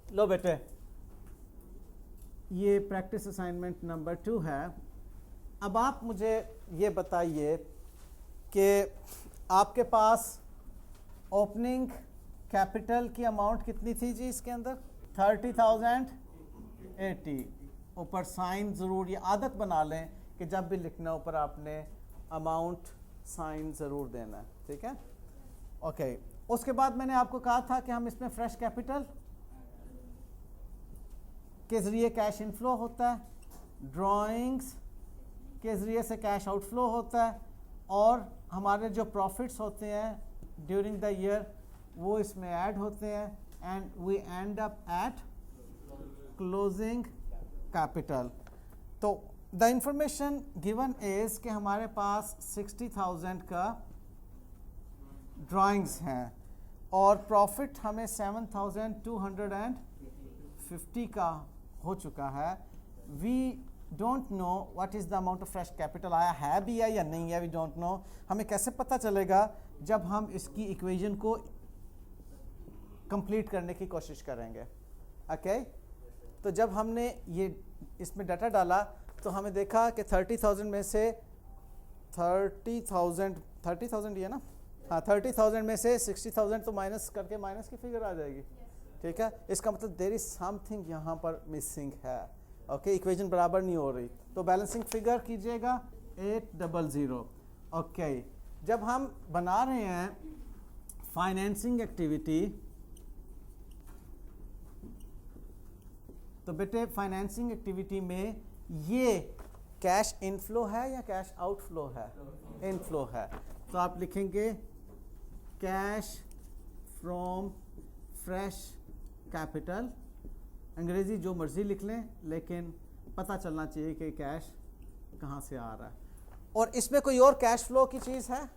लो बेटे, ये practice assignment number 2 है। अब आप मुझे ये बताइए कि आपके पास ओपनिंग कैपिटल की अमाउंट कितनी थी जी इसके अंदर? 30,080। ऊपर साइन ज़रूर, ये आदत बना लें कि जब भी लिखना ऊपर आपने अमाउंट साइन ज़रूर देना है, ठीक है? ओके, उसके बाद मैंने आपको कहा था कि हम इसमें फ्रेश कैपिटल के ज़रिए कैश इनफ्लो होता है, ड्राइंग्स के ज़रिए से कैश आउटफ्लो होता है, और हमारे जो प्रॉफिट्स होते हैं ड्यूरिंग द ईयर वो इसमें ऐड होते हैं, and we end up at closing capital. तो द इंफॉर्मेशन गिवन इज़ कि हमारे पास 60,000 का ड्राइंग्स हैं और प्रॉफिट हमें 7,250 का हो चुका है। We don't know what is the amount of fresh capital, आया है भी है या नहीं है, वी डोंट नो। हमें कैसे पता चलेगा? जब हम इसकी इक्वेशन को कंप्लीट करने की कोशिश करेंगे। ओके, तो जब हमने ये इसमें डाटा डाला तो हमें देखा कि 30,000 में से 30,000 ये ना, हाँ 30,000 में से 60,000 तो माइनस करके माइनस की फिगर आ जाएगी, ठीक है? इसका मतलब देयर इज समथिंग यहाँ पर मिसिंग है। ओके, इक्वेशन बराबर नहीं हो रही, तो बैलेंसिंग फिगर कीजिएगा 800। ओके, जब हम बना रहे हैं फाइनेंसिंग एक्टिविटी, तो बेटे फाइनेंसिंग एक्टिविटी में ये कैश इनफ्लो है या कैश आउटफ्लो है? इनफ्लो है। तो आप लिखेंगे कैश फ्रॉम फ्रेश कैपिटल, अंग्रेजी जो मर्जी लिख लें, लेकिन पता चलना चाहिए कि कैश कहाँ से आ रहा है। और इसमें कोई और कैश फ्लो की चीज़ है?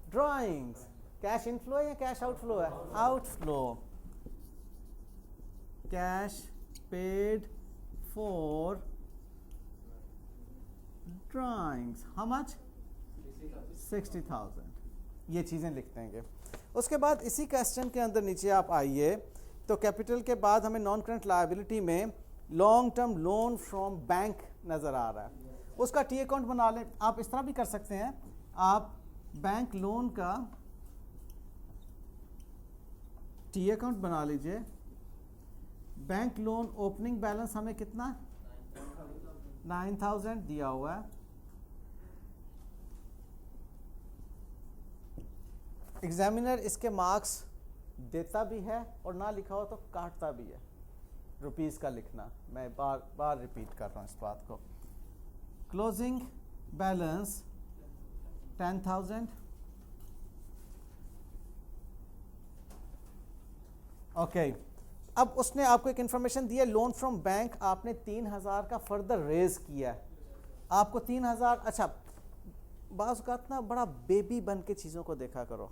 ड्राइंग्स। कैश इनफ्लो है या कैश आउटफ्लो है? Outflow. Cash paid for drawings, how much? 60,000। ये चीज़ें लिख देंगे। उसके बाद इसी क्वेश्चन के अंदर नीचे आप आइए, तो कैपिटल के बाद हमें नॉन करंट लायबिलिटी में long term loan from bank नज़र आ रहा है। उसका टी अकाउंट बना लें। आप इस तरह भी कर सकते हैं, आप बैंक लोन का टी अकाउंट बना लीजिए। बैंक लोन ओपनिंग बैलेंस हमें कितना? 9,000 दिया हुआ है। एग्जामिनर इसके मार्क्स देता भी है और ना लिखा हो तो काटता भी है। रुपीस का लिखना, मैं बार बार रिपीट कर रहा हूँ इस बात को। Closing balance 10,000। ओके, अब उसने आपको एक इन्फॉर्मेशन दी है, लोन फ्रॉम बैंक आपने 3,000 का फर्दर रेज किया है। आपको 3,000, अच्छा बाज़ औक़ात ना बड़ा बेबी बन के चीज़ों को देखा करो।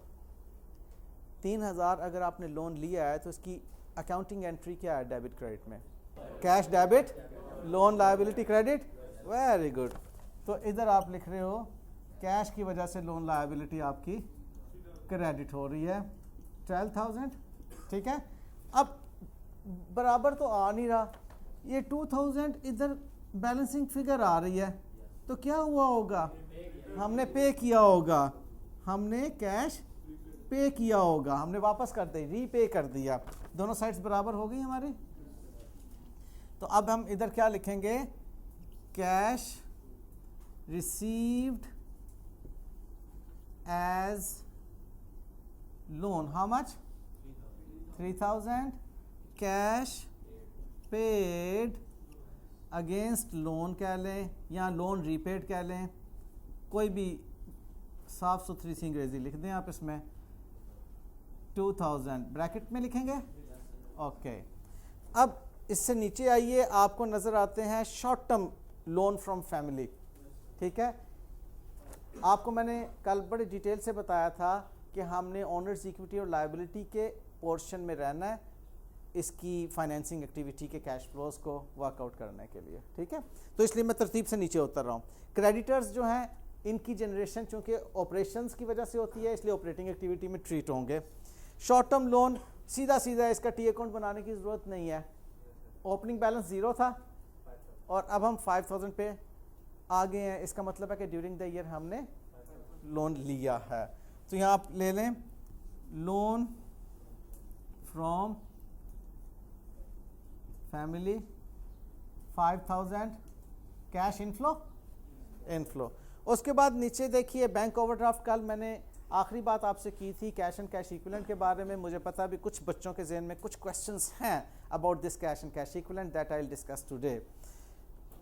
3,000 अगर आपने लोन लिया है तो इसकी अकाउंटिंग एंट्री क्या है डेबिट क्रेडिट में? Cash debit, loan liability credit. Very good. तो इधर आप लिख रहे हो कैश की वजह से लोन लायबिलिटी आपकी क्रेडिट हो रही है 12,000, ठीक है? अब बराबर तो आ नहीं रहा, ये 2,000 इधर बैलेंसिंग फिगर आ रही है, तो क्या हुआ होगा? हमने पे किया होगा, हमने कैश पे किया होगा, हमने वापस कर दी, रीपे कर दिया। दोनों साइड्स बराबर हो गई हमारी। तो अब हम इधर क्या लिखेंगे? Cash received as loan, how much? 3,000। Cash paid against loan कह लें या लोन रीपेड कह लें, कोई भी साफ सुथरी सी अंग्रेजी लिख दें आप इसमें। 2,000 ब्रैकेट में लिखेंगे। ओके, अब इससे नीचे आइए, आपको नज़र आते हैं short term loan from family, ठीक है? आपको मैंने कल बड़े डिटेल से बताया था कि हमने ओनर्स इक्विटी और लायबिलिटी के पोर्शन में रहना है इसकी फाइनेंसिंग एक्टिविटी के कैश फ्लोज को वर्कआउट करने के लिए, ठीक है? तो इसलिए मैं तरतीब से नीचे उतर रहा हूँ। क्रेडिटर्स जो हैं इनकी जनरेशन चूँकि ऑपरेशंस की वजह से होती है, इसलिए ऑपरेटिंग एक्टिविटी में ट्रीट होंगे। शॉर्ट टर्म लोन सीधा सीधा इसका टी अकाउंट बनाने की ज़रूरत नहीं है। ओपनिंग बैलेंस 0 था और अब हम 5000 पे आ गए हैं, इसका मतलब है कि ड्यूरिंग द ईयर हमने लोन लिया है। तो यहाँ आप ले लें loan from family 5000 cash inflow. उसके बाद नीचे देखिए बैंक ओवरड्राफ्ट। कल मैंने आखिरी बात आपसे की थी कैश एंड कैश इक्विवेलेंट के बारे में। मुझे पता भी कुछ बच्चों के जहन में कुछ क्वेश्चंस हैं about this cash and cash equivalent that I will discuss today.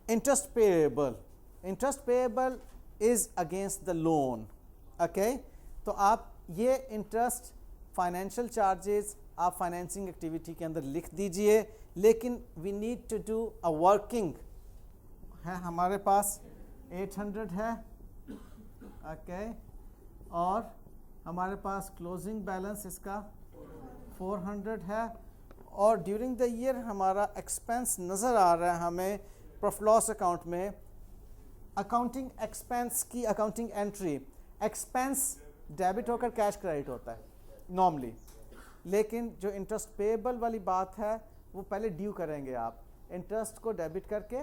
Interest payable is against the loan. Okay, तो आप ये इंटरेस्ट फाइनेंशियल चार्जेस आप फाइनेंसिंग एक्टिविटी के अंदर लिख दीजिए, लेकिन we need to do a working है। हमारे पास 800 है, ओके, और हमारे पास क्लोजिंग बैलेंस इसका 400 है, और ड्यूरिंग द ईयर हमारा एक्सपेंस नज़र आ रहा है हमें प्रॉफिट लॉस अकाउंट में। अकाउंटिंग एक्सपेंस की अकाउंटिंग एंट्री, एक्सपेंस डेबिट होकर कैश क्रेडिट होता है नॉर्मली, लेकिन जो इंटरेस्ट पेएबल वाली बात है वो पहले ड्यू करेंगे आप। इंटरेस्ट को डेबिट करके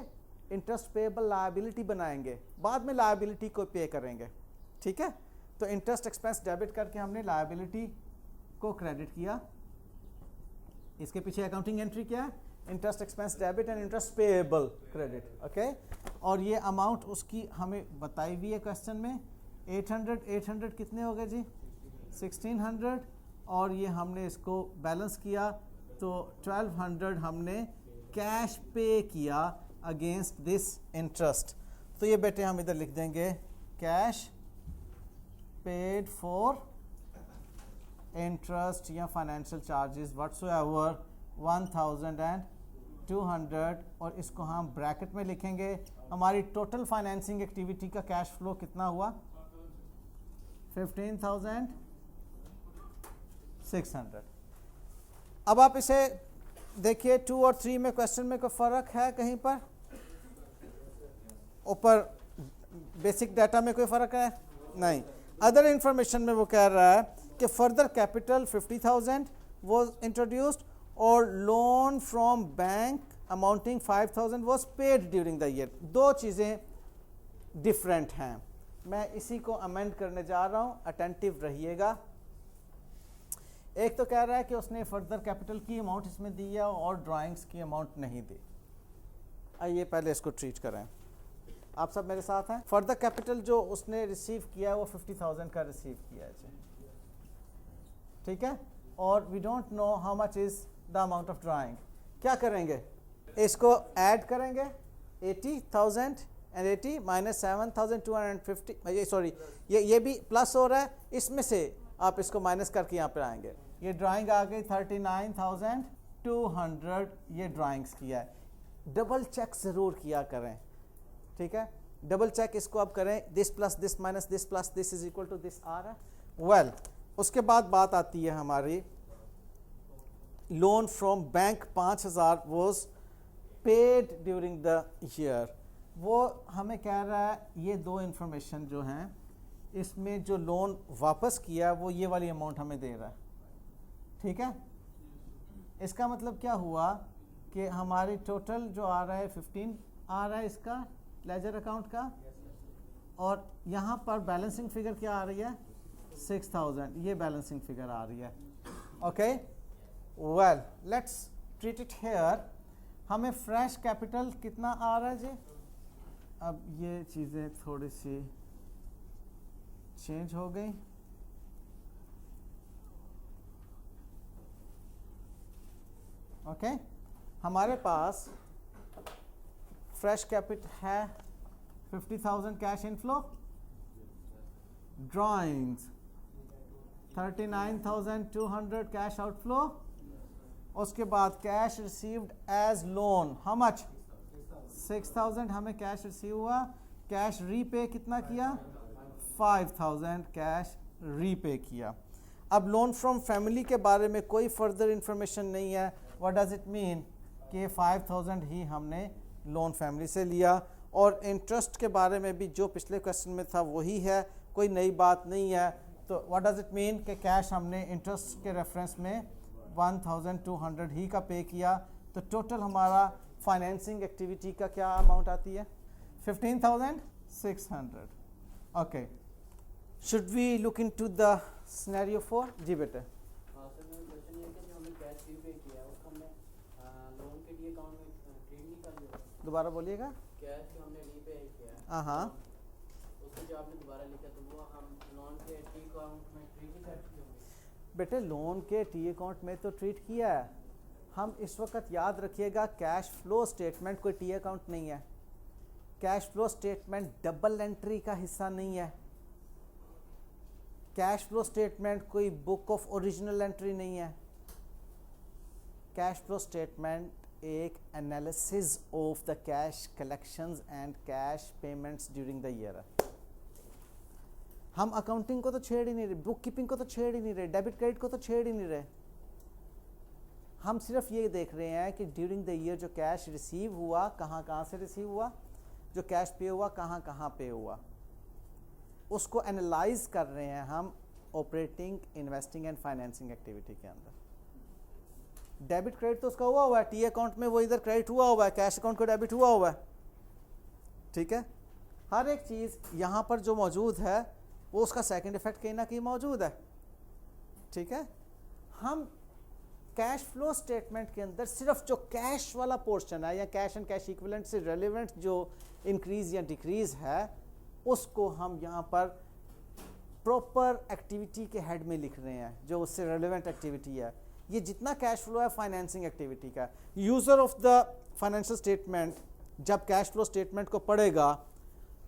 इंटरेस्ट पेएबल लायबिलिटी बनाएंगे, बाद में लायबिलिटी को पे करेंगे। ठीक है, तो इंटरेस्ट एक्सपेंस डेबिट करके हमने लायबिलिटी को क्रेडिट किया। इसके पीछे अकाउंटिंग एंट्री क्या है? Interest expense debit and interest payable credit. Okay, और ये अमाउंट उसकी हमें बताई हुई है क्वेश्चन में। 800 कितने हो गए जी? 1600, और ये हमने इसको बैलेंस किया तो 1200 हमने कैश पे किया अगेंस्ट दिस इंटरेस्ट। तो ये बेटे हम इधर लिख देंगे कैश पेड फॉर इंटरेस्ट या फाइनेंशियल चार्जेस व्हाटसोएवर 1200, और इसको हम ब्रैकेट में लिखेंगे। हमारी टोटल फाइनेंसिंग एक्टिविटी का कैश फ्लो कितना हुआ? 15,600। अब आप इसे देखिए 2 और 3 में क्वेश्चन में कोई फ़र्क है कहीं पर? ऊपर बेसिक डाटा में कोई फ़र्क है? नहीं। अदर इंफॉर्मेशन में वो कह रहा है कि फर्दर कैपिटल 50,000 वॉज इंट्रोड्यूस्ड और loan from bank amounting 5,000 was paid during the year. दो चीज़ें डिफरेंट हैं, मैं इसी को अमेंड करने जा रहा हूँ, अटेंटिव रहिएगा। एक तो कह रहा है कि उसने फर्दर कैपिटल की अमाउंट इसमें दी है और ड्राइंग्स की अमाउंट नहीं दी। आइए पहले इसको ट्रीट करें। आप सब मेरे साथ हैं? फर्दर कैपिटल जो उसने रिसीव किया है वो 50,000 का रिसीव किया है जी, ठीक है, और we don't know how much is the amount of drawing. क्या करेंगे? इसको ऐड करेंगे 80,000 एंड 80 माइनस 7,250, सॉरी ये भी प्लस हो रहा है, इसमें से आप इसको माइनस करके यहाँ पे आएंगे। ये ड्राइंग आ गई 39,200, ये ड्राइंग्स किया है। डबल चेक ज़रूर किया करें, ठीक है, डबल चेक इसको आप करें, this plus this minus this plus this is equal to this आ रहा है। वेल, उसके बाद बात आती है हमारी loan from bank 5,000 was paid during the year. वो हमें कह रहा है ये दो इंफॉर्मेशन जो हैं इसमें जो लोन वापस किया वो ये वाली अमाउंट हमें दे रहा है, ठीक है। इसका मतलब क्या हुआ कि हमारी टोटल जो आ रहा है 15 आ रहा है इसका लेजर अकाउंट का, और यहाँ पर बैलेंसिंग फिगर क्या आ रही है? 6,000, ये बैलेंसिंग फिगर आ रही है। Okay, well let's treat it here. हमें फ्रेश कैपिटल कितना आ रहा है जी? अब ये चीज़ें थोड़ी सी चेंज हो गई। ओके, हमारे पास फ्रेश कैपिटल है 50,000 cash inflow, drawings 39,200 cash outflow, उसके बाद cash received as loan how much? 6,000 हमें कैश रिसीव हुआ। कैश रीपे कितना किया? 5,000 कैश रीपे किया। अब लोन फ्रॉम फैमिली के बारे में कोई फर्दर इंफॉर्मेशन नहीं है। व्हाट डज इट मीन कि 5,000 ही हमने लोन फैमिली से लिया, और इंटरेस्ट के बारे में भी जो पिछले क्वेश्चन में था वही है, कोई नई बात नहीं है। तो व्हाट डज इट मीन कि कैश हमने इंटरेस्ट के रेफरेंस में 1200 ही का पे किया, तो टोटल हमारा फाइनेंसिंग एक्टिविटी का क्या अमाउंट आती है? 15,600. Okay, should we look into the scenario 4? जी बेटे। हाँ सर, मेरा क्वेश्चन ये है कि जो हमने कैश पे किया है उसको हमने लोन के लिए अकाउंट में ट्रीट नहीं कर लिया। दोबारा बोलिएगा। कैश जो हमने रीपे किया है, हाँ, उसको जो आपने दोबारा लिखा तो वो हम लोन के टी अकाउंट में ट्रीट नहीं करते होंगे। बेटे लोन के टी अकाउंट में तो ट्रीट किया है। हम इस वक्त याद रखिएगा, कैश फ्लो स्टेटमेंट कोई टी अकाउंट नहीं है। Cash flow statement double entry का हिस्सा नहीं है। कैश फ्लो स्टेटमेंट कोई बुक ऑफ ओरिजिनल एंट्री नहीं है। कैश फ्लो स्टेटमेंट एक analysis of the cash collections and cash payments during the year है। हम अकाउंटिंग को तो छेड़ ही नहीं रहे, बुक कीपिंग को तो छेड़ ही नहीं रहे, डेबिट क्रेडिट को तो छेड़ ही नहीं रहे। हम सिर्फ ये देख रहे हैं कि ड्यूरिंग द ईयर जो कैश रिसीव हुआ, कहाँ कहाँ से रिसीव हुआ, जो कैश पे हुआ कहाँ कहाँ पे हुआ, उसको एनालाइज कर रहे हैं हम operating, investing and financing activity के अंदर। डेबिट क्रेडिट तो उसका हुआ है टी अकाउंट में, वो इधर क्रेडिट हुआ है, कैश अकाउंट को डेबिट हुआ है। ठीक है, हर एक चीज़ यहाँ पर जो मौजूद है वो उसका सेकंड इफेक्ट कहीं ना कहीं मौजूद है। ठीक है, हम कैश फ्लो स्टेटमेंट के अंदर सिर्फ जो कैश वाला पोर्शन है या कैश एंड कैश इक्विवेलेंट से रेलेवेंट जो इंक्रीज या डिक्रीज है उसको हम यहाँ पर प्रॉपर एक्टिविटी के हेड में लिख रहे हैं, जो उससे रेलेवेंट एक्टिविटी है। ये जितना कैश फ्लो है फाइनेंसिंग एक्टिविटी का। User of the financial statement जब कैश फ्लो स्टेटमेंट को पढ़ेगा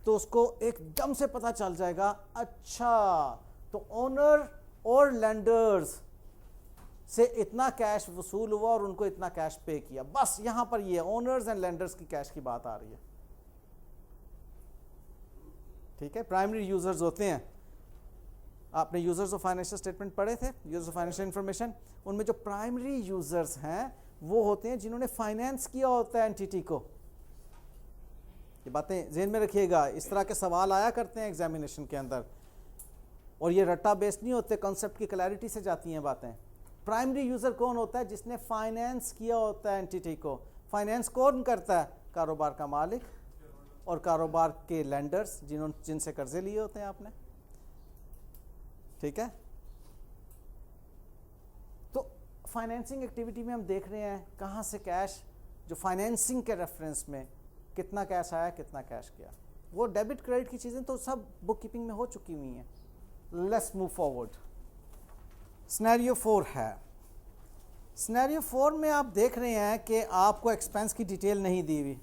तो उसको एकदम से पता चल जाएगा, अच्छा तो ओनर और लेंडर्स से इतना कैश वसूल हुआ और उनको इतना कैश पे किया। बस यहां पर ये ओनर्स एंड लेंडर्स की कैश की बात आ रही है। ठीक है, प्राइमरी यूजर्स होते हैं, आपने यूजर्स ऑफ फाइनेंशियल स्टेटमेंट पढ़े थे, यूजर्स ऑफ फाइनेंशियल इंफॉर्मेशन, उनमें जो प्राइमरी यूजर्स हैं वो होते हैं जिन्होंने फाइनेंस किया होता है एंटिटी को। ये बातें ज़हन में रखिएगा, इस तरह के सवाल आया करते हैं एग्जामिनेशन के अंदर और ये रट्टा बेस्ड नहीं होते, कॉन्सेप्ट की क्लैरिटी से जाती हैं बातें। प्राइमरी यूज़र कौन होता है? जिसने फाइनेंस किया होता है एंटिटी को। फाइनेंस कौन करता है? कारोबार का मालिक और कारोबार के लेंडर्स जिनसे कर्जे लिए होते हैं आपने। ठीक है, तो फाइनेंसिंग एक्टिविटी में हम देख रहे हैं कहाँ से कैश, जो फाइनेंसिंग के रेफरेंस में कितना कैश आया, कितना कैश गया। वो डेबिट क्रेडिट की चीज़ें तो सब बुक कीपिंग में हो चुकी हुई हैं। Let's move forward. सिनेरियो 4 है। सिनेरियो 4 में आप देख रहे हैं कि आपको एक्सपेंस की डिटेल नहीं दी हुई।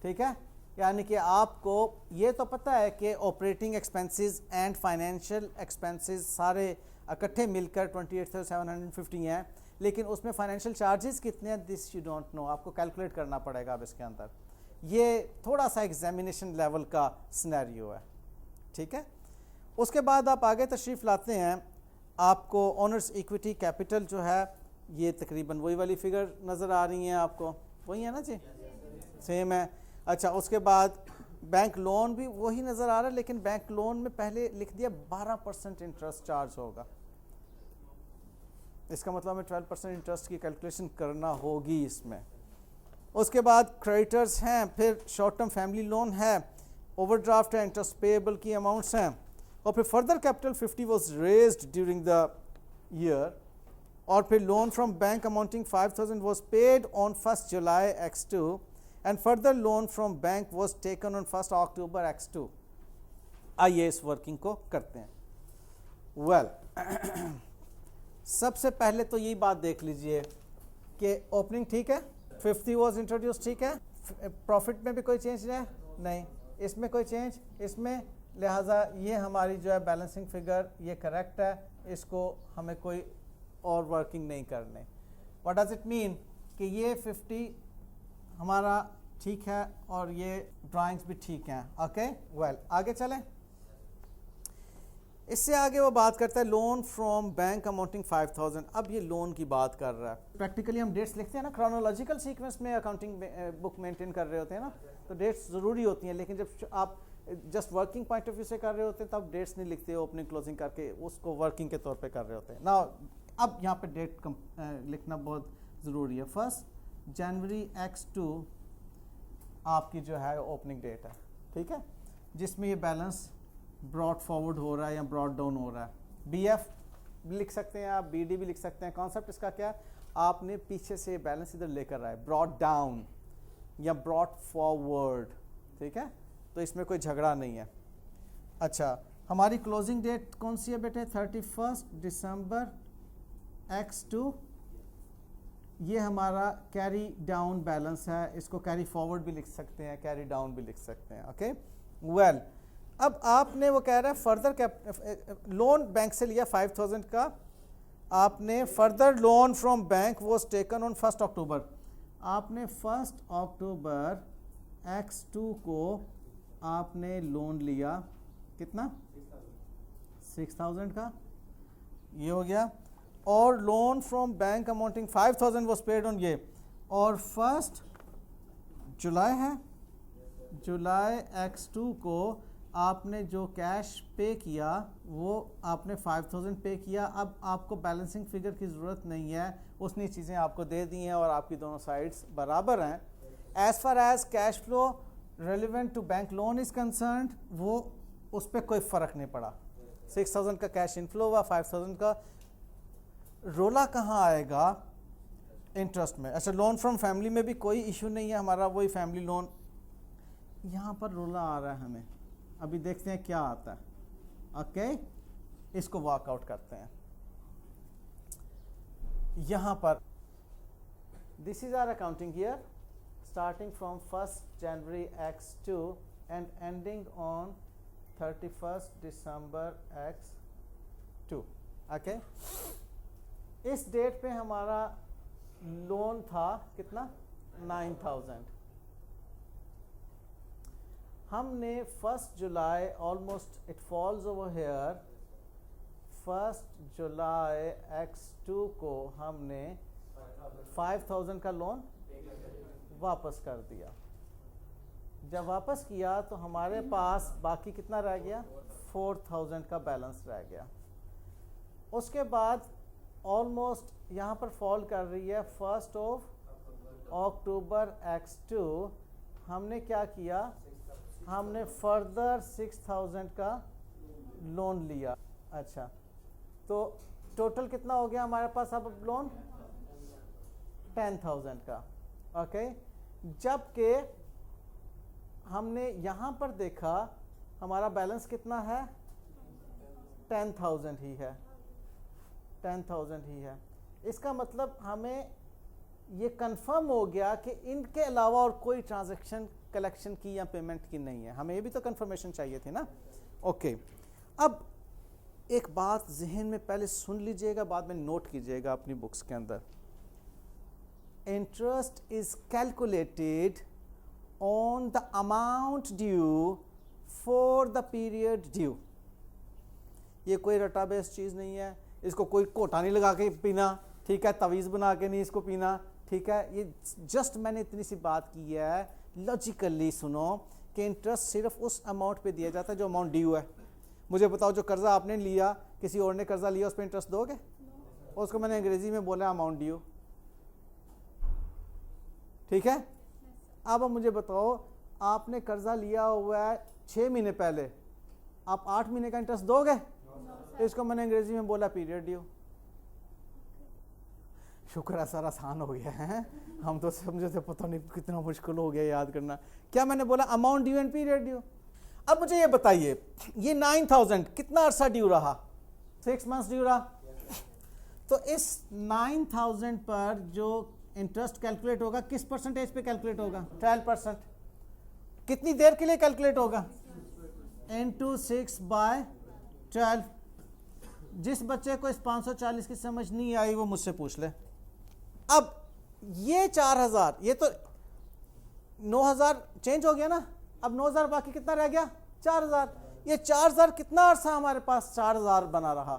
ठीक है, यानी कि आपको ये तो पता है कि operating expenses and financial expenses सारे इकट्ठे मिलकर 28,750 हैं, लेकिन उसमें फाइनेंशियल चार्जेस कितने हैं दिस यू डोंट नो, आपको कैलकुलेट करना पड़ेगा अब इसके अंदर। ये थोड़ा सा एग्जामिनेशन लेवल का सिनेरियो है। ठीक है, उसके बाद आप आगे तशरीफ़ लाते हैं, आपको ओनर्स इक्विटी कैपिटल जो है ये तकरीबन वही वाली फिगर नज़र आ रही हैं आपको, वही है ना जी, सेम है। अच्छा, उसके बाद बैंक लोन भी वही नज़र आ रहा है, लेकिन बैंक लोन में पहले लिख दिया 12% इंटरेस्ट चार्ज होगा। इसका मतलब हमें 12% इंटरेस्ट की कैलकुलेशन करना होगी इसमें। उसके बाद क्रेडिटर्स हैं, फिर शॉर्ट टर्म फैमिली लोन है, ओवरड्राफ्ट है, इंटरेस्ट पेएबल की अमाउंट्स हैं, और फिर further capital 50 was raised during the year, और फिर loan from bank amounting 5,000 was paid on 1 जुलाई X2 and further loan from bank was taken on 1 October X2। आइए इस वर्किंग को करते हैं। वेल सबसे पहले तो यही बात देख लीजिए कि ओपनिंग ठीक है, 50 वाज इंट्रोड्यूस ठीक है, प्रॉफिट में भी कोई चेंज नहीं, इसमें कोई चेंज, इसमें, लिहाजा ये हमारी जो है बैलेंसिंग फिगर ये करेक्ट है, इसको हमें कोई और वर्किंग नहीं करने। व्हाट डज इट मीन कि ये 50 हमारा ठीक है और ये ड्राइंग्स भी ठीक हैं। ओके, वेल आगे चलें। इससे आगे वो बात करता है लोन फ्रॉम बैंक अमाउंटिंग 5,000। अब ये लोन की बात कर रहा है। प्रैक्टिकली हम डेट्स लिखते हैं ना, क्रोनोलॉजिकल सीक्वेंस में अकाउंटिंग बुक मेंटेन कर रहे होते हैं ना, तो डेट्स ज़रूरी होती हैं, लेकिन जब आप just working point of view से कर रहे होते हैं तब डेट्स नहीं लिखते, ओपनिंग क्लोजिंग करके उसको वर्किंग के तौर पे कर रहे होते हैं। नाउ अब यहाँ पे डेट लिखना बहुत ज़रूरी है। 1 जनवरी X2 आपकी जो है ओपनिंग डेट है, ठीक है, जिसमें ये बैलेंस ब्रॉड फॉरवर्ड हो रहा है या ब्रॉड डाउन हो रहा है। BF लिख सकते हैं आप, BD भी लिख सकते हैं। कॉन्सेप्ट इसका क्या है, आपने पीछे से बैलेंस इधर लेकर आए, ब्रॉड डाउन या ब्रॉड फॉरवर्ड, ठीक है, तो इसमें कोई झगड़ा नहीं है। अच्छा, हमारी क्लोजिंग डेट कौन सी है बेटे? 31 दिसंबर X2। ये हमारा कैरी डाउन बैलेंस है, इसको कैरी फॉरवर्ड भी लिख सकते हैं, कैरी डाउन भी लिख सकते हैं। ओके वेल, अब आपने वो कह रहा है फर्दर लोन बैंक से लिया 5000 का, आपने further loan from bank was taken on 1 अक्टूबर। आपने 1 अक्टूबर X2 को आपने लोन लिया, कितना? 6000 का, ये हो गया। और loan from bank amounting 5000 was paid on ये, और 1 जुलाई है, जुलाई X2 को आपने जो कैश पे किया वो आपने 5000 पे किया। अब आपको बैलेंसिंग फिगर की ज़रूरत नहीं है, उसने चीज़ें आपको दे दी हैं और आपकी दोनों साइड्स बराबर हैं। As far as cash flow relevant to bank loan is concern, वो उस पर कोई फ़र्क नहीं पड़ा। 6000 का कैश इनफ्लो हुआ, 5000 का। रोला कहाँ आएगा? इंटरेस्ट में। अच्छा, लोन फ्रॉम फैमिली में भी कोई इशू नहीं है, हमारा वही फैमिली लोन। यहाँ पर रोला आ रहा है हमें, अभी देखते हैं क्या आता है। ओके, इसको वर्कआउट करते हैं। यहाँ पर this is our accounting year starting from 1 January X2 and ending on 31 December X2। Okay, इस डेट पे हमारा लोन था कितना? 9000। हमने 1 जुलाई, almost it falls over here, 1 जुलाई X2 को हमने 5000 का लोन वापस कर दिया। जब वापस किया तो हमारे पास बाकी कितना रह गया? 4000 का बैलेंस रह गया। उसके बाद ऑलमोस्ट यहाँ पर फॉल कर रही है 1 अक्टूबर X2। हमने क्या किया? हमने फर्दर 6000 का लोन लिया। अच्छा, तो टोटल कितना हो गया हमारे पास अब लोन? 10000 का। ओके, जबकि हमने यहाँ पर देखा हमारा बैलेंस कितना है? 10000 ही है, 10000 ही है। इसका मतलब हमें ये कंफर्म हो गया कि इनके अलावा और कोई ट्रांजैक्शन कलेक्शन की या पेमेंट की नहीं है। हमें ये भी तो कंफर्मेशन चाहिए थी ना। ओके, अब एक बात जहन में पहले सुन लीजिएगा, बाद में नोट कीजिएगा अपनी बुक्स के अंदर। Interest is calculated on the amount due for the period due. ये कोई रटा बेस चीज़ नहीं है, इसको कोई कोटा नहीं लगा के पीना, ठीक है, तवीज़ बना के नहीं इसको पीना, ठीक है। ये जस्ट मैंने इतनी सी बात की है, लॉजिकली सुनो कि इंटरेस्ट सिर्फ उस अमाउंट पे दिया जाता है जो अमाउंट ड्यू है। मुझे बताओ, जो कर्जा आपने लिया, किसी और ने कर्जा लिया, उस पर इंटरेस्ट दोगे? उसको मैंने अंग्रेजी में बोला अमाउंट ड्यू, ठीक है। अब मुझे बताओ, आपने कर्जा लिया हुआ है 6 महीने पहले, आप 8 महीने का इंटरेस्ट दोगे? इसको मैंने अंग्रेजी में बोला पीरियड ड्यू। शुक्र है सर, आसान हो गया है, हम तो समझे थे, पता नहीं कितना मुश्किल हो गया याद करना। क्या मैंने बोला? Amount due and period due. अब मुझे ये बताइए, ये 9000 कितना अरसा ड्यू रहा? 6 मंथ्स ड्यू रहा। तो इस 9000 पर जो इंटरेस्ट कैलकुलेट होगा किस परसेंटेज पे कैलकुलेट होगा? 12%। कितनी देर के लिए कैलकुलेट होगा? into 6/12। जिस बच्चे को इस 540 की समझ नहीं आई वो मुझसे पूछ ले। अब ये 4000, ये तो 9000 चेंज हो गया ना, अब 9000 बाकी कितना रह गया? 4000। ये 4000 कितना अरसा हमारे पास 4000 बना रहा?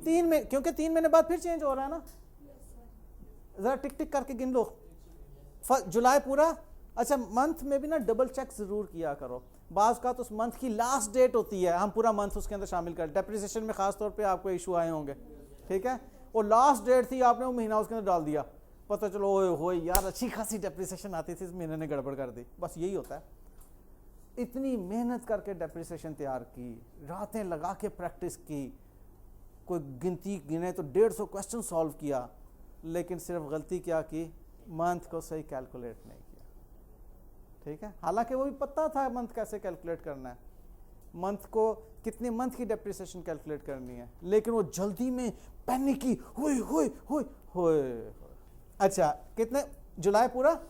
3 महीने, क्योंकि 3 महीने बाद फिर चेंज हो रहा है ना। जरा टिक टिक करके गिन लो। जुलाई पूरा। अच्छा, मंथ में भी ना डबल चेक जरूर किया करो। बाज़ का तो उस मंथ की लास्ट डेट होती है, हम पूरा मंथ उसके अंदर शामिल कर, डेप्रिसिएशन में खास तौर पे आपको इशू आए होंगे, ठीक है। और लास्ट डेट थी, आपने वो महीना उसके अंदर डाल दिया, पता चलो ओए होए यार अच्छी खासी डेप्रिसिएशन आती थी, इस महीने ने गड़बड़ कर दी। बस यही होता है, इतनी मेहनत करके डेप्रिसिएशन तैयार की, रातें लगा के प्रैक्टिस की, कोई गिनती गिने तो 150 क्वेश्चन सॉल्व किया, लेकिन सिर्फ गलती क्या की, मंथ को सही कैलकुलेट नहीं किया। ठीक है, हालांकि वो भी पता था मंथ कैसे कैलकुलेट करना है, मंथ को कितने मंथ की डेप्रिसिएशन कैलकुलेट करनी है, लेकिन वो जल्दी में पैनिक की, हुई हुई हुई हुई। अच्छा कितने, जुलाई पूरा,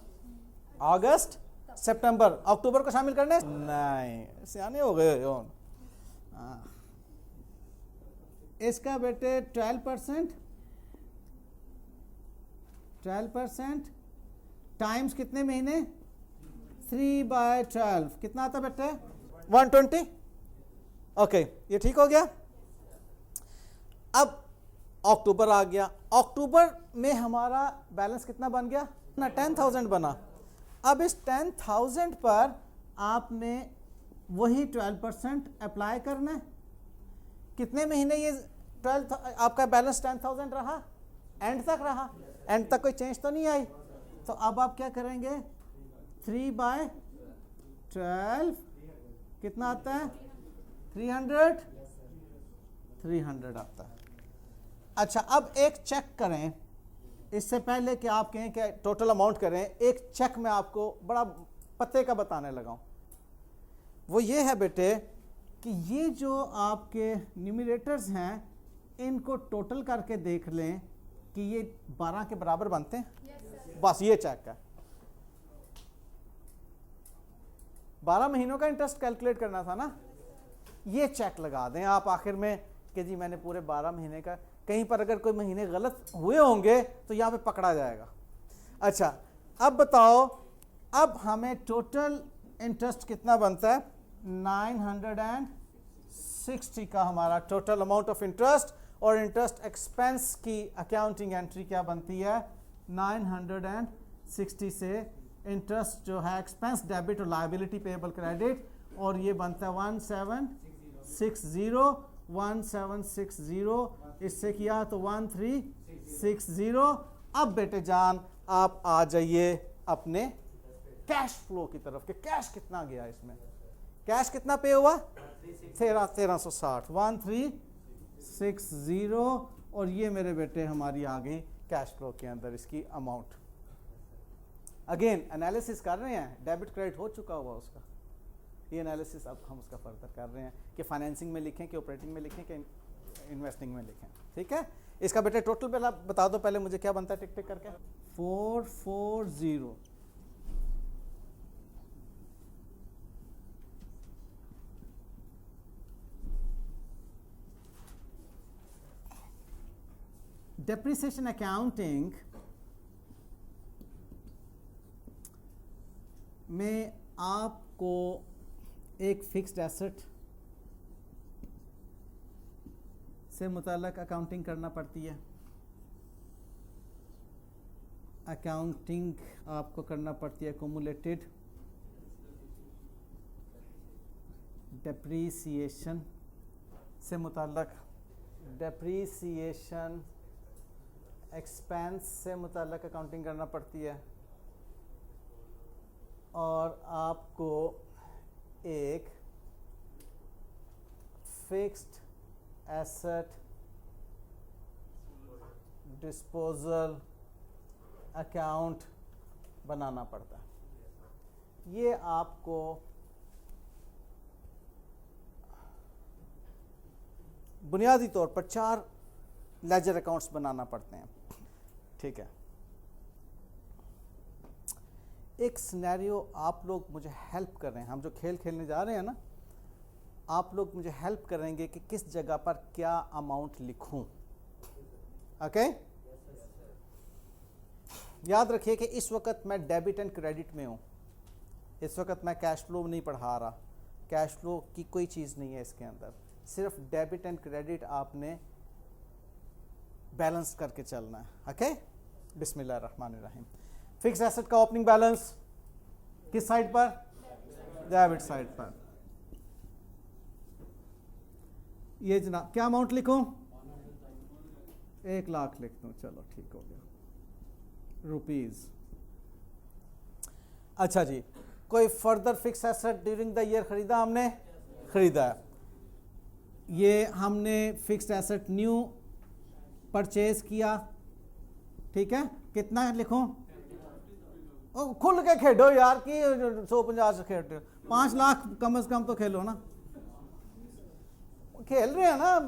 अगस्त, सितंबर, अक्टूबर को शामिल करने नहीं, सियाने हो गए हो। इसका बेटे 12% टाइम्स कितने महीने, 3/12 कितना आता बेटे, 120। ओके ये ठीक हो गया। अब अक्टूबर आ गया, अक्टूबर में हमारा बैलेंस कितना बन गया ना, 10,000 बना। अब इस 10,000 पर आपने वही 12% अप्लाई करना है। कितने महीने ये 12 आपका बैलेंस 10,000 रहा, एंड तक रहा, एंड तक कोई चेंज तो नहीं आई। तो अब आप क्या करेंगे, 3/12 कितना आता है, 300 आता है। अच्छा अब एक चेक करें, इससे पहले कि आप कहें कि टोटल अमाउंट करें, एक चेक मैं आपको बड़ा पते का बताने लगा हूं। वो ये है बेटे कि ये जो आपके न्यूमरेटर्स हैं इनको टोटल करके देख लें कि ये 12 के बराबर बनते हैं। बस ये चेक है, 12 महीनों का इंटरेस्ट कैलकुलेट करना था ना, ये चेक लगा दें आप आखिर में कि जी मैंने पूरे 12 महीने का, कहीं पर अगर कोई महीने गलत हुए होंगे तो यहाँ पे पकड़ा जाएगा। अच्छा अब बताओ, अब हमें टोटल इंटरेस्ट कितना बनता है, 960 का हमारा टोटल अमाउंट ऑफ इंटरेस्ट, और इंटरेस्ट एक्सपेंस की अकाउंटिंग एंट्री क्या बनती है, 960 से इंटरेस्ट जो है एक्सपेंस डेबिट और लायबिलिटी पेएबल क्रेडिट, और ये बनता है 1760, इससे किया तो 1360। अब बेटे जान आप आ जाइए अपने कैश फ्लो की तरफ, कि कैश कितना गया इसमें, कैश कितना पे हुआ, 1360, 1360, और ये मेरे बेटे हमारी आ गई कैश फ्लो के अंदर इसकी अमाउंट। अगेन एनालिसिस कर रहे हैं, डेबिट क्रेडिट हो चुका हुआ उसका, ये एनालिसिस अब हम उसका फर्दर कर रहे हैं कि फाइनेंसिंग में लिखें कि ऑपरेटिंग में लिखें कि इन्वेस्टिंग में लिखें। ठीक है, इसका बेटे टोटल पहले बता दो, पहले मुझे क्या बनता है टिक टिक करके, 440। डेप्रिसिएशन अकाउंटिंग में आपको एक फिक्स्ड एसेट से मुताल्लिक अकाउंटिंग करना पड़ती है। अकाउंटिंग आपको करना पड़ती है कुमुलेटेड डेप्रीसिएशन से मुताल्लिक, डेप्रीसिएशन एक्सपेंस से मुताल्लिक अकाउंटिंग करना पड़ती है, और आपको एक फिक्स्ड एसेट डिस्पोजल अकाउंट बनाना पड़ता है। ये आपको बुनियादी तौर पर 4 लेजर अकाउंट्स बनाना पड़ते हैं। ठीक है, एक सिनेरियो आप लोग मुझे हेल्प कर रहे हैं, हम जो खेल खेलने जा रहे हैं ना, आप लोग मुझे हेल्प करेंगे कि किस जगह पर क्या अमाउंट लिखूं। ओके, याद रखिए कि इस वक्त मैं डेबिट एंड क्रेडिट में हूं, इस वक्त मैं कैश फ्लो नहीं पढ़ा रहा, कैश फ्लो की कोई चीज़ नहीं है इसके अंदर, सिर्फ डेबिट एंड क्रेडिट आपने बैलेंस करके चलना है। ओके, बिस्मिल्लाहिर्रहमानिर्रहीम। फिक्स एसेट का ओपनिंग बैलेंस किस साइड पर, डेबिट साइड पर। ये जनाब क्या अमाउंट लिखूं, 1,00,000 लिख दूँ, चलो ठीक हो गया, रुपीज़। अच्छा जी, कोई further fix asset during the year खरीदा हमने? खरीदा है। ये हमने फिक्स्ड एसेट न्यू परचेज किया, ठीक है, कितना लिखूं? ओ, खुल के खेलो यार कि 150 से खेल रहे हो, 5 लाख कम से कम तो खेलो ना, खेल रहे हैं ना,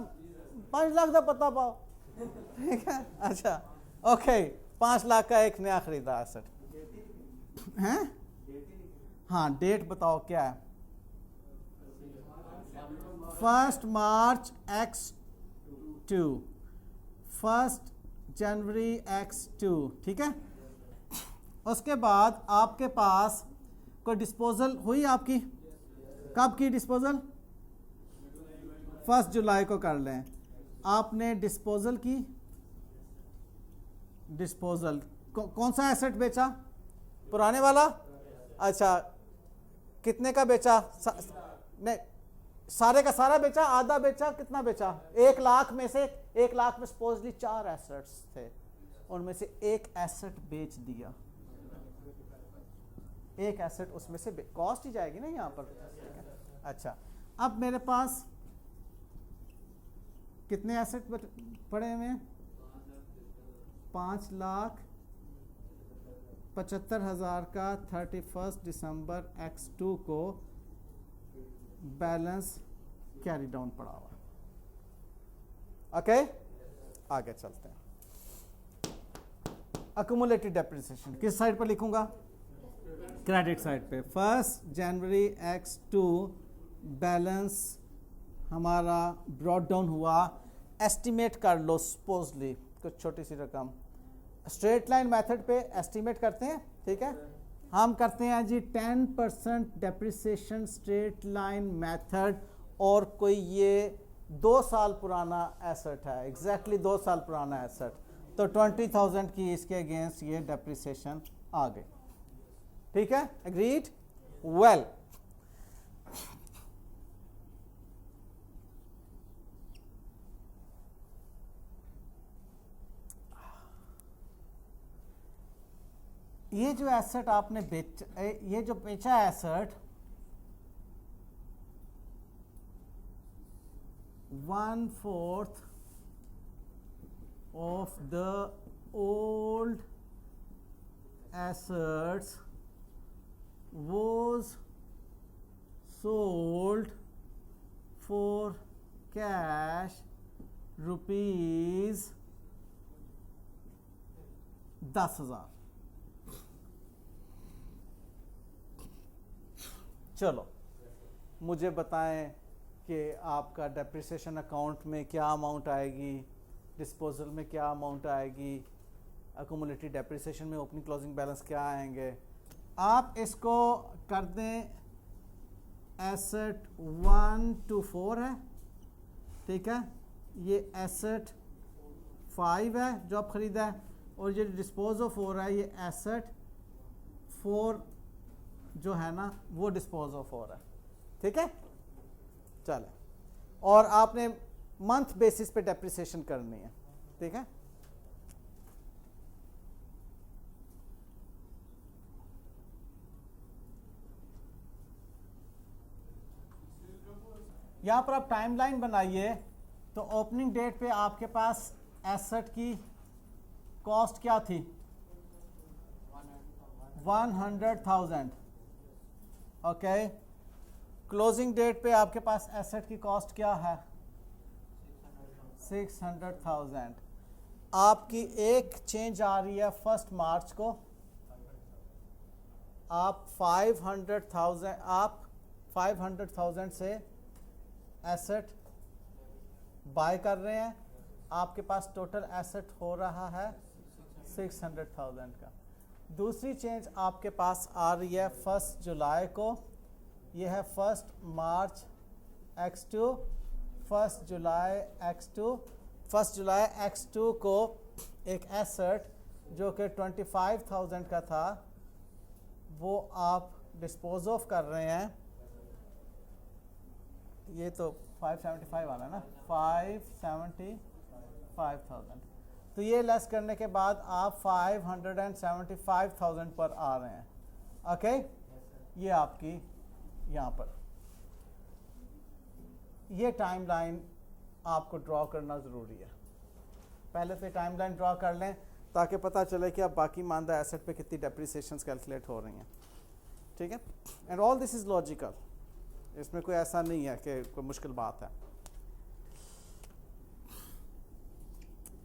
5 लाख का पता पाओ, ठीक है। अच्छा ओके, 5 लाख का एक नया खरीदा एसेट हैं। हाँ, डेट बताओ क्या है? 1 मार्च X2, 1 जनवरी X2, ठीक है। उसके बाद आपके पास कोई डिस्पोजल हुई आपकी? कब की डिस्पोजल? 1 जुलाई को कर लें। आपने डिस्पोजल की, डिस्पोजल कौन सा एसेट बेचा? पुराने वाला। अच्छा, कितने का बेचा? नहीं, सारे का सारा बेचा, आधा बेचा, कितना बेचा? 1,00,000 में से 1,00,000 में सपोजली 4 एसेट्स थे, उनमें से एक एसेट बेच दिया। एक एसेट उसमें से कॉस्ट ही जाएगी ना यहाँ पर। अच्छा, अब मेरे पास कितने एसेट पड़े हुए हैं? 5,75,000 का 31 दिसंबर X2 को बैलेंस कैरी डाउन पड़ा हुआ। ओके, आगे चलते हैं। अक्यूमुलेटेड डेप्रिसिएशन किस साइड पर लिखूंगा? क्रेडिट साइड पे। 1 जनवरी X2 बैलेंस हमारा ब्रॉट डाउन हुआ। एस्टिमेट कर लो, सपोजली कुछ छोटी सी रकम। स्ट्रेट लाइन मेथड पे एस्टिमेट करते हैं, ठीक है। हम करते हैं जी 10% डेप्रिसिएशन स्ट्रेट लाइन मेथड, और कोई ये 2 साल पुराना एसेट है, एग्जैक्टली 2 साल पुराना एसेट, तो 20,000 की इसके अगेंस्ट ये डेप्रिसिएशन आ गई, ठीक है। एग्रीड? वेल, ये जो एसेट आपने ये जो बेचा asset 1/4 of the old assets was sold for cash rupees 10,000। चलो मुझे बताएं कि आपका डेप्रिसिएशन अकाउंट में क्या अमाउंट आएगी, डिस्पोजल में क्या अमाउंट आएगी, अक्यूमुलेटेड डेप्रिसिएशन में ओपनिंग क्लोजिंग बैलेंस क्या आएंगे। आप इसको कर दें, एसेट 1 to 4 है, ठीक है। ये एसेट 5 है जो आप ख़रीदा है, और ये डिस्पोज ऑफ हो रहा है, ये एसेट 4 जो है ना वो डिस्पोज ऑफ हो रहा है, ठीक है। चले, और आपने मंथ बेसिस पे डेप्रिसिएशन करनी है, ठीक है। यहां पर आप टाइमलाइन बनाइए, तो ओपनिंग डेट पे आपके पास एसेट की कॉस्ट क्या थी? 100,000। ओके, क्लोजिंग डेट पे आपके पास एसेट की कॉस्ट क्या है? 600,000। आपकी एक चेंज आ रही है 1 मार्च को, आप 500,000 से एसेट बाय कर रहे हैं, आपके पास टोटल एसेट हो रहा है 600,000 का। दूसरी चेंज आपके पास आ रही है 1 जुलाई को, यह है 1 मार्च X2, 1 जुलाई X2। 1 जुलाई X2 को एक एसेट जो कि 25,000 का था वो आप डिस्पोज ऑफ कर रहे हैं। ये तो 575 वाला है ना, 575,000। तो ये लेस करने के बाद आप 575,000 पर आ रहे हैं। ओके ये आपकी यहाँ पर ये टाइमलाइन आपको ड्रॉ करना ज़रूरी है। पहले तो टाइमलाइन ड्रॉ कर लें ताकि पता चले कि अब बाकी मानदा एसेट पे कितनी डेप्रिसिएशंस कैलकुलेट हो रही हैं। ठीक है, and all this is logical, इसमें कोई ऐसा नहीं है कि कोई मुश्किल बात है।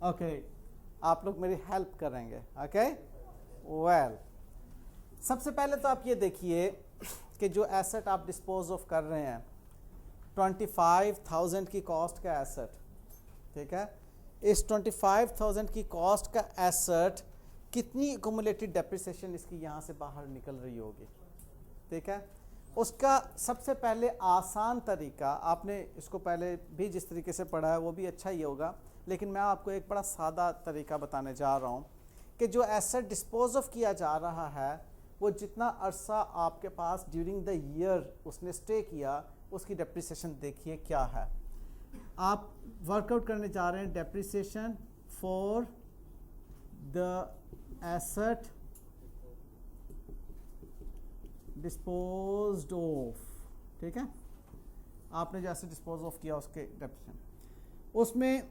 ओके आप लोग मेरी हेल्प करेंगे। ओके वेल सबसे पहले तो आप ये देखिए कि जो एसेट आप डिस्पोज ऑफ कर रहे हैं 25,000 की कॉस्ट का एसेट, ठीक है, इस 25,000 की कॉस्ट का एसेट कितनी एक्यूमुलेटेड डेप्रिसिएशन इसकी यहाँ से बाहर निकल रही होगी। ठीक है, उसका सबसे पहले आसान तरीका, आपने इसको पहले भी जिस तरीके से पढ़ा है वो भी अच्छा ही होगा, लेकिन मैं आपको एक बड़ा सादा तरीका बताने जा रहा हूँ कि जो एसेट डिस्पोज ऑफ किया जा रहा है वो जितना अरसा आपके पास ड्यूरिंग द ईयर उसने स्टे किया उसकी डेप्रिसिएशन देखिए क्या है। आप वर्कआउट करने जा रहे हैं depreciation for the asset disposed of. ठीक है, आपने जैसे डिस्पोज ऑफ किया उसके डेप्रिसिएशन, उसमें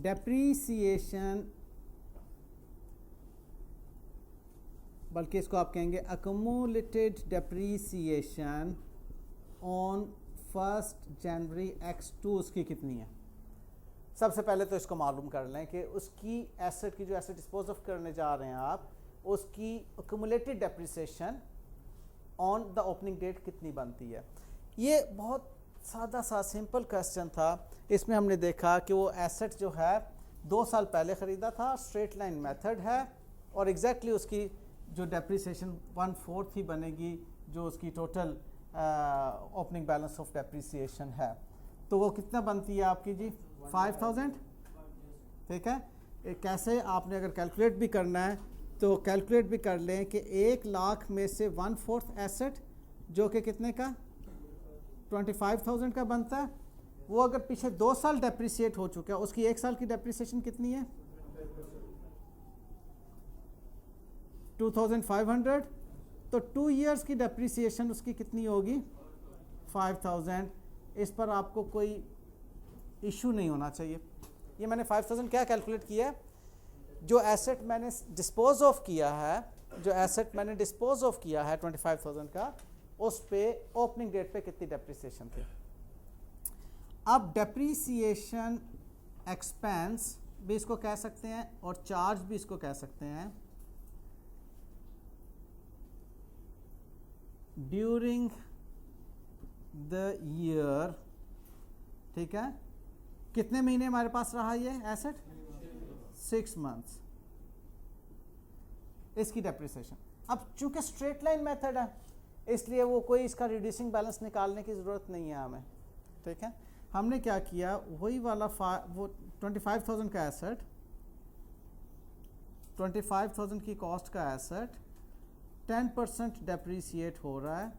डेप्रिसिएशन, बल्कि इसको आप कहेंगे accumulated depreciation on 1 January X2 उसकी कितनी है। सबसे पहले तो इसको मालूम कर लें कि उसकी एसेट की जो एसेट डिस्पोज ऑफ करने जा रहे हैं आप, उसकी accumulated depreciation on the opening date कितनी बनती है। ये बहुत सादा सा सिंपल क्वेश्चन था। इसमें हमने देखा कि वो एसेट जो है 2 साल पहले ख़रीदा था, स्ट्रेट लाइन मेथड है, और एग्जैक्टली उसकी जो डेप्रिसिएशन 1/4 ही बनेगी जो उसकी total opening balance of depreciation है। तो वो कितना बनती है आपकी जी 5,000। ठीक है, कैसे आपने अगर कैलकुलेट भी करना है तो कैलकुलेट भी कर लें कि 1 लाख में से 1/4 एसेट जो कि कितने का 25,000 का बनता है, वो अगर पीछे 2 साल डेप्रिसिएट हो चुका है उसकी 1 साल की डेप्रिसिएशन कितनी है 2,500। तो 2 इयर्स की डेप्रिसिएशन उसकी कितनी होगी 5,000। इस पर आपको कोई इशू नहीं होना चाहिए। ये मैंने 5,000 क्या कैलकुलेट किया है, जो एसेट मैंने डिस्पोज ऑफ किया है, जो एसेट मैंने डिस्पोज ऑफ किया है 25,000 का, उस पे ओपनिंग डेट पे कितनी डेप्रिसिएशन थी। अब डेप्रिसिएशन एक्सपेंस भी इसको कह सकते हैं और चार्ज भी इसको कह सकते हैं। ड्यूरिंग द ईयर, ठीक है, कितने महीने हमारे पास रहा ये एसेट 6 मंथ्स, इसकी डेप्रिसिएशन। अब चूंकि स्ट्रेट लाइन मेथड है इसलिए वो कोई इसका रिड्यूसिंग बैलेंस निकालने की ज़रूरत नहीं है हमें। ठीक है, हमने क्या किया, वही वाला वो 25,000 का एसेट, 25,000 की कॉस्ट का एसेट 10% डेप्रिसिएट हो रहा है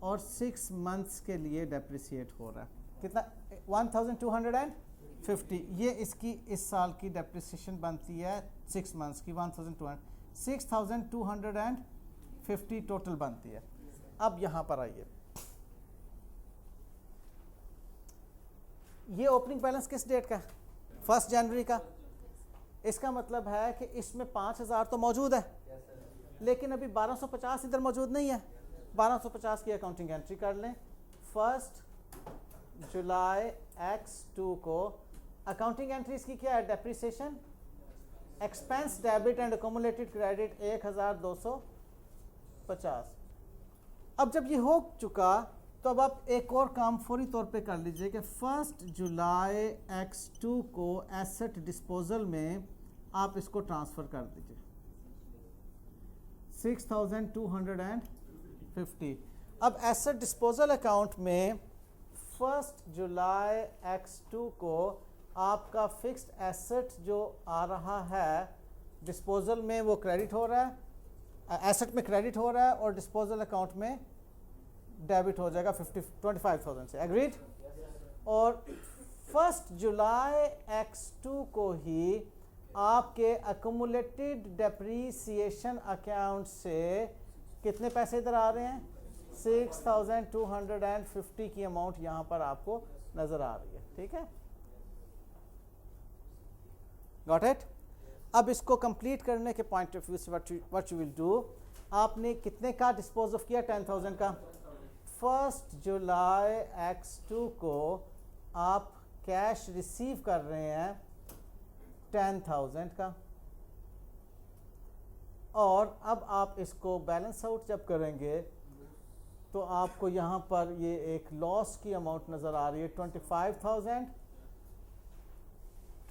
और 6 मंथ्स के लिए डेप्रिसिएट हो रहा है। कितना 1,250। ये इसकी इस साल की डेप्रिसिएशन बनती है 6 मंथ्स की 6,250 टोटल बनती है। अब यहाँ पर आइए, ये ओपनिंग बैलेंस किस डेट का है 1 जनवरी का। इसका मतलब है कि इसमें 5,000 तो मौजूद है लेकिन अभी 1250 इधर मौजूद नहीं है। 1250 की अकाउंटिंग एंट्री कर लें। 1 जुलाई X2 को अकाउंटिंग एंट्री इसकी क्या है, depreciation expense debit and accumulated credit 1,250। अब जब ये हो चुका तो अब आप एक और काम फौरी तौर पे कर लीजिए कि 1 जुलाई X2 को एसेट डिस्पोजल में आप इसको ट्रांसफ़र कर दीजिए 6,250। अब एसेट डिस्पोजल अकाउंट में 1 जुलाई X2 को आपका फिक्स्ड एसेट जो आ रहा है डिस्पोजल में वो क्रेडिट हो रहा है, एसेट में क्रेडिट हो रहा है और डिस्पोजल अकाउंट में डेबिट हो जाएगा 25,000 से। एग्रीड। और 1 जुलाई X2 को ही आपके अक्यूमुलेटेड डेप्रीसिएशन अकाउंट से कितने पैसे इधर आ रहे हैं, 6250 की अमाउंट यहां पर आपको नजर आ रही है। ठीक है, गॉट इट। अब इसको कंप्लीट करने के पॉइंट ऑफ व्यू से व्हाट यू विल डू, आपने कितने का डिस्पोज ऑफ किया, 10,000 का। 1 जुलाई X2 को आप कैश रिसीव कर रहे हैं 10,000 का, और अब आप इसको बैलेंस आउट जब करेंगे तो आपको यहाँ पर ये एक लॉस की अमाउंट नज़र आ रही है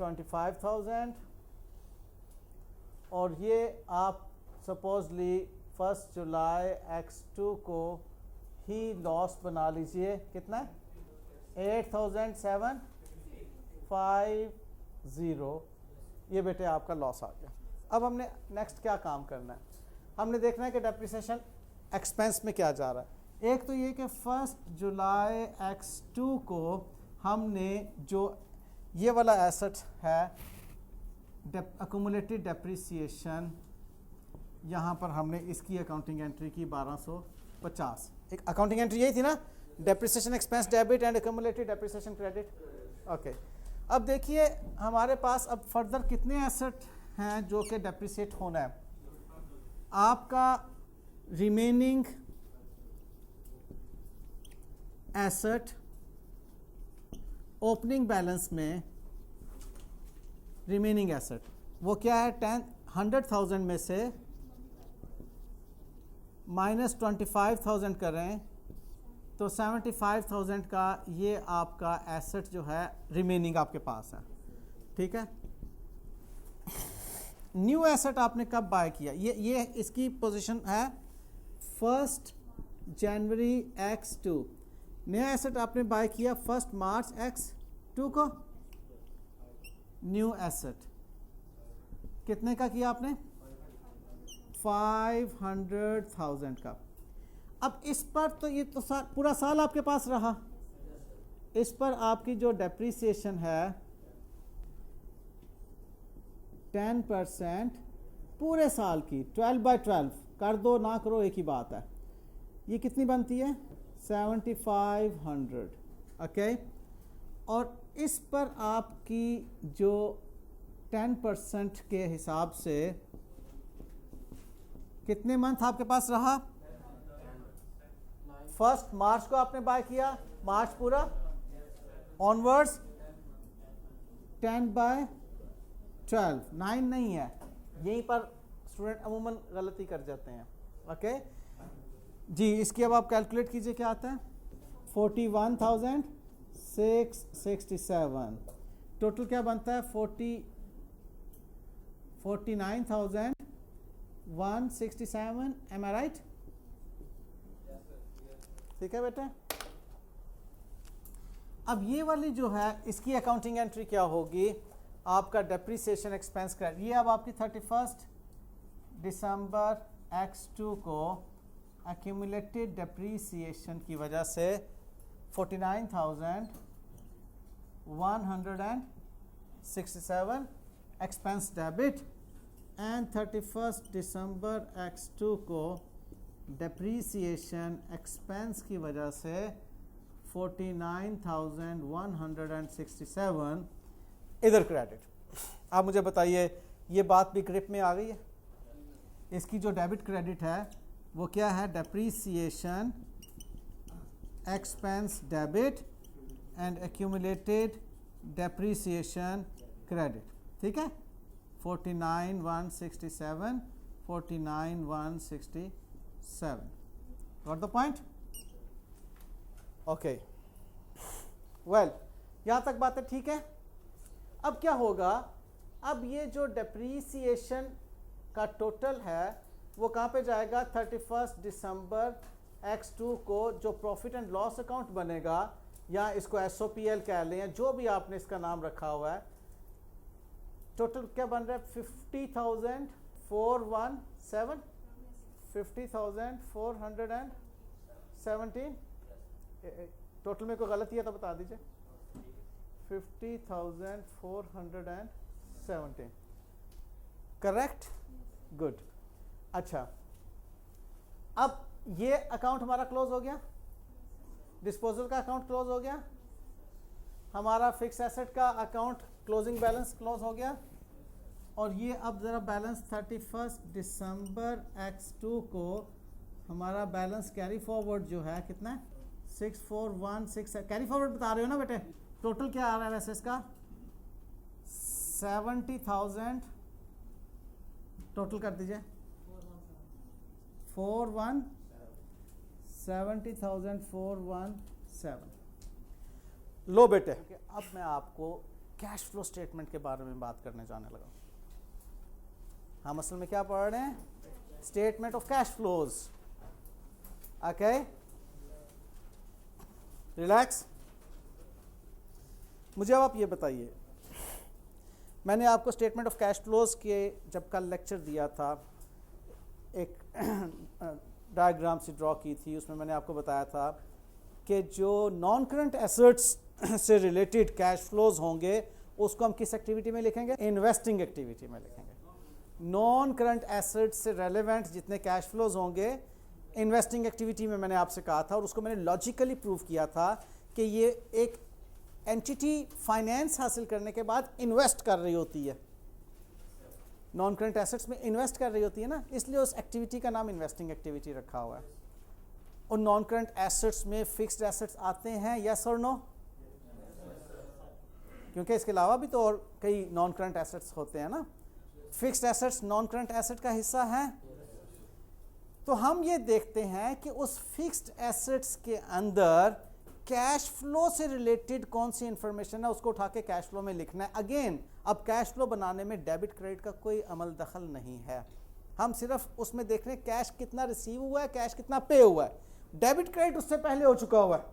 25,000, और ये आप सपोजली 1 जुलाई X2 को ही लॉस बना लीजिए, कितना 8,750, ये बेटे आपका लॉस आ गया। अब हमने नेक्स्ट क्या काम करना है, हमने देखना है कि डेप्रिसिएशन एक्सपेंस में क्या जा रहा है। एक तो ये कि 1 जुलाई X2 को हमने जो ये वाला एसेट है अक्यूमुलेटेड डेप्रिसिएशन, यहाँ पर हमने इसकी अकाउंटिंग एंट्री की 1250। एक अकाउंटिंग एंट्री यही थी ना, depreciation expense debit and accumulated depreciation credit. Okay, अब देखिए हमारे पास अब फर्दर कितने एसेट हैं जो कि डेप्रिसिएट होना है। आपका रिमेनिंग एसेट ओपनिंग बैलेंस में रिमेनिंग एसेट वो क्या है, 100,000 में से -25,000 करें तो 75,000 का ये आपका एसेट जो है रिमेनिंग आपके पास है। ठीक है, न्यू एसेट आपने कब बाय किया, ये इसकी पोजीशन है 1 जनवरी X2। नया एसेट आपने बाय किया 1 मार्च X2 को। न्यू एसेट कितने का किया आपने, 500,000 का। अब इस पर तो ये तो पूरा साल आपके पास रहा, इस पर आपकी जो डेप्रीसिएशन है 10% पूरे साल की, 12/12 कर दो ना करो एक ही बात है, ये कितनी बनती है 7,500। ओके, और इस पर आपकी जो 10% के हिसाब से कितने मंथ आपके पास रहा, 1 मार्च को आपने बाय किया, मार्च पूरा ऑनवर्ड्स 10/12, 9 नहीं है, यहीं पर स्टूडेंट अमूमन गलती कर जाते हैं। ओके जी, इसकी अब आप कैलकुलेट कीजिए क्या आता है, 41,667, टोटल क्या बनता है 49,167। एम आई राइट? ठीक है बेटे। अब ये वाली जो है इसकी अकाउंटिंग एंट्री क्या होगी, आपका डेप्रीसिएशन एक्सपेंस क्रेडिट, ये अब आपकी 31 दिसंबर X2 को एक्यूमुलेटेड डेप्रीसिएशन की वजह से 49,167 expense debit, and 31 December X2 को डेप्रीसिएशन एक्सपेंस की वजह से 49,167 इधर क्रेडिट। आप मुझे बताइए ये बात भी ग्रिप में आ गई है, इसकी जो डेबिट क्रेडिट है वो क्या है, depreciation expense debit and accumulated depreciation credit. ठीक है, 49,167, 49,167, got the point? Okay, well यहाँ तक बातें ठीक है। अब क्या होगा, अब ये जो डेप्रीसिएशन का टोटल है वो कहाँ पे जाएगा, 31 दिसंबर X2 को जो प्रॉफिट एंड लॉस अकाउंट बनेगा, या इसको SOPL कह लें, या जो भी आपने इसका नाम रखा हुआ है, टोटल क्या बन रहा है 50,417, 50,417। टोटल में कोई गलती है तो बता दीजिए। 50,417 करेक्ट, गुड। अच्छा, अब ये अकाउंट हमारा क्लोज हो गया, डिस्पोजल का अकाउंट क्लोज हो गया, हमारा फिक्स एसेट का अकाउंट क्लोजिंग बैलेंस क्लोज हो गया, और ये अब ज़रा बैलेंस 31 दिसंबर x2 को हमारा बैलेंस कैरी फॉरवर्ड जो है कितना है 6416, कैरी फॉरवर्ड बता रहे हो ना बेटे, टोटल क्या आ रहा है वैसे इसका 70,000, टोटल कर दीजिए 70,417। लो बेटे, अब मैं आपको कैश फ्लो स्टेटमेंट के बारे में बात करने जाने लगा। हम असल में क्या पढ़ रहे हैं, statement of cash flows. Okay, relax. मुझे अब आप ये बताइए, मैंने आपको स्टेटमेंट ऑफ कैश फ्लोज के जब कल लेक्चर दिया था, एक डायग्राम से ड्रॉ की थी, उसमें मैंने आपको बताया था कि जो नॉन करंट एसेट्स से रिलेटेड कैश फ्लोज होंगे उसको हम किस एक्टिविटी में लिखेंगे, इन्वेस्टिंग एक्टिविटी में लिखेंगे। नॉन करंट एसेट्स से रेलेवेंट जितने कैश फ्लोज होंगे इन्वेस्टिंग एक्टिविटी में मैंने आपसे कहा था, और उसको मैंने लॉजिकली प्रूव किया था कि ये एक एंटिटी फाइनेंस हासिल करने के बाद इन्वेस्ट कर रही होती है, नॉन करंट एसेट्स में इन्वेस्ट कर रही होती है ना, इसलिए उस एक्टिविटी का नाम इन्वेस्टिंग एक्टिविटी रखा हुआ है। और नॉन करंट एसेट्स में फिक्स्ड एसेट्स आते हैं, यस और नो, क्योंकि इसके अलावा भी तो और कई नॉन करंट एसेट्स होते हैं ना, fixed assets non current asset का हिस्सा हैं। तो हम ये देखते हैं कि उस फिक्स्ड एसेट्स के अंदर कैश फ्लो से रिलेटेड कौन सी इंफॉर्मेशन है उसको उठा के कैश फ्लो में लिखना है। अगेन, अब कैश फ्लो बनाने में डेबिट क्रेडिट का कोई अमल दखल नहीं है, हम सिर्फ उसमें देख रहे हैं कैश कितना रिसीव हुआ है, कैश कितना पे हुआ है। डेबिट क्रेडिट उससे पहले हो चुका हुआ है,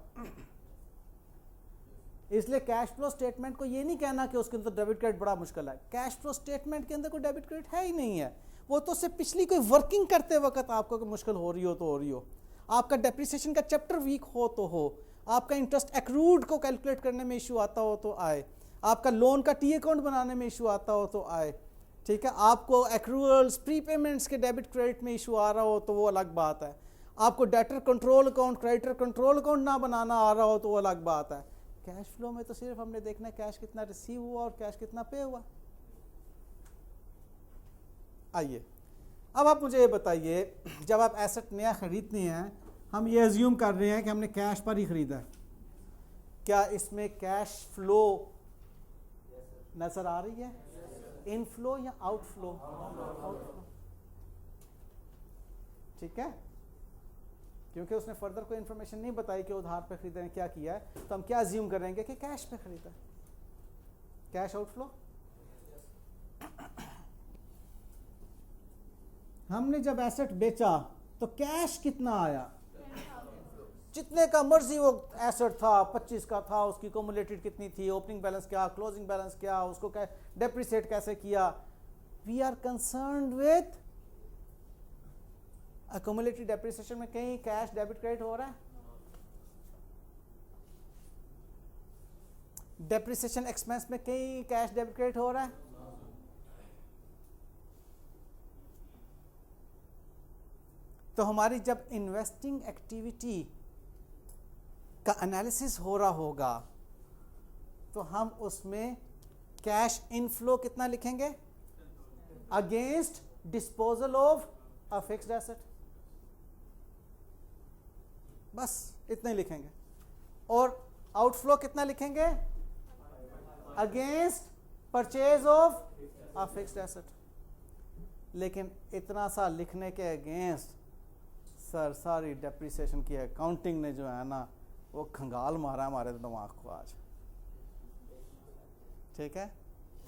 इसलिए कैश फ्लो स्टेटमेंट को ये नहीं कहना कि उसके अंदर डेबिट क्रेडिट बड़ा मुश्किल है। कैश फ्लो स्टेटमेंट के अंदर कोई डेबिट क्रेडिट है ही नहीं है, वो तो उससे पिछली कोई वर्किंग करते वक्त आपको कोई मुश्किल हो रही हो तो हो रही हो, आपका डेप्रिसिएशन का चैप्टर वीक हो तो हो, आपका इंटरेस्ट एक्रूड को कैलकुलेट करने में इशू आता हो तो आए, आपका लोन का टी अकाउंट बनाने में इशू आता हो तो आए, ठीक है, आपको एक्रूअल्स प्रीपेमेंट्स के डेबिट क्रेडिट में इशू आ रहा हो तो वो अलग बात है, आपको debtor control account creditor control account ना बनाना आ रहा हो तो वो अलग बात है। कैश फ्लो में तो सिर्फ हमने देखना है कैश कितना रिसीव हुआ और कैश कितना पे हुआ। आइए, अब आप मुझे ये बताइए, जब आप एसेट नया खरीदते हैं, हम ये अज्यूम कर रहे हैं कि हमने कैश पर ही खरीदा है, क्या इसमें कैश फ्लो नजर आ रही है, इनफ्लो या आउटफ्लो? आउटफ्लो, ठीक है, क्योंकि उसने फर्दर कोई इन्फॉर्मेशन नहीं बताई कि उधार पे खरीदा है, क्या किया है, तो हम क्या अज्यूम करेंगे कि कैश पे खरीदा है। कैश आउटफ्लो, हमने जब एसेट बेचा तो कैश कितना आया, जितने का मर्जी वो एसेट था, 25 का था, उसकी कम्युलेटेड कितनी थी, ओपनिंग बैलेंस क्या, क्लोजिंग बैलेंस क्या, उसको क्या डेप्रिसिएट कैसे किया। We are concerned with accumulated depreciation में कहीं कैश डेबिट क्रेडिट हो रहा है, डेप्रिसिएशन एक्सपेंस में कहीं कैश डेबिट क्रेडिट हो रहा है। तो हमारी जब इन्वेस्टिंग एक्टिविटी का एनालिसिस हो रहा होगा तो हम उसमें कैश इनफ्लो कितना लिखेंगे, against disposal of a fixed asset, बस इतना ही लिखेंगे। और आउटफ्लो कितना लिखेंगे, against purchase of a fixed asset. लेकिन इतना सा लिखने के अगेंस्ट सर सारी डेप्रिसिएशन की अकाउंटिंग ने जो है ना वो खंगाल मारा हमारे दिमाग को आज, ठीक है।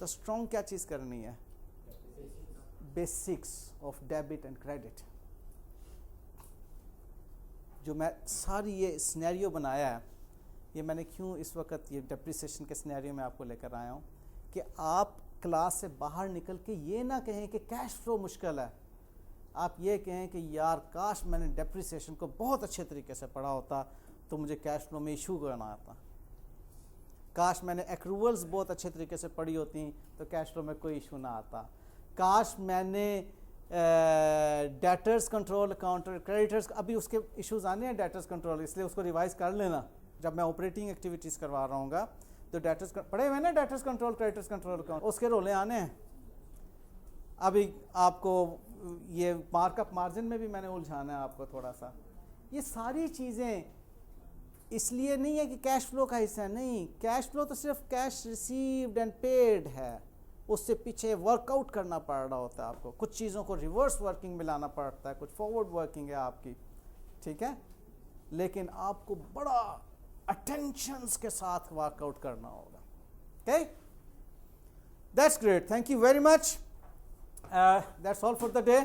तो स्ट्रॉन्ग क्या चीज़ करनी है, basics of debit and credit. जो मैं सारी ये सिनेरियो बनाया है, ये मैंने क्यों इस वक्त ये डेप्रिसिएशन के सिनेरियो में आपको लेकर आया हूँ कि आप क्लास से बाहर निकल के ये ना कहें कि कैश फ्लो मुश्किल है, आप ये कहें कि यार काश मैंने डेप्रिसिएशन को बहुत अच्छे तरीके से पढ़ा होता तो मुझे कैश फ्लो में इशू करना आता। काश मैंने एक्रूवल्स बहुत अच्छे तरीके से पढ़ी होती तो कैश फ्लो में कोई इशू ना आता। काश मैंने डेटर्स कंट्रोल अकाउंट, क्रेडिटर्स, अभी उसके इश्यूज आने हैं डेटर्स कंट्रोल, इसलिए उसको रिवाइज कर लेना जब मैं ऑपरेटिंग एक्टिविटीज़ करवा रहा हूँ। तो डेटर्स पढ़े हुए ना, debtors control, creditors control account, उसके रोले आने हैं। अभी आपको ये मार्कअप मार्जिन में भी मैंने उलझाना है आपको थोड़ा सा। ये सारी चीज़ें इसलिए नहीं है कि कैश फ्लो का हिस्सा है, नहीं, कैश फ्लो तो सिर्फ कैश रिसीव्ड एंड पेड है, उससे पीछे वर्कआउट करना पड़ रहा होता है आपको, कुछ चीज़ों को रिवर्स वर्किंग में लाना पड़ता है, कुछ फॉरवर्ड वर्किंग है आपकी, ठीक है, लेकिन आपको बड़ा अटेंशंस के साथ वर्कआउट करना होगा। Okay, that's great, thank you very much, that's all for the day.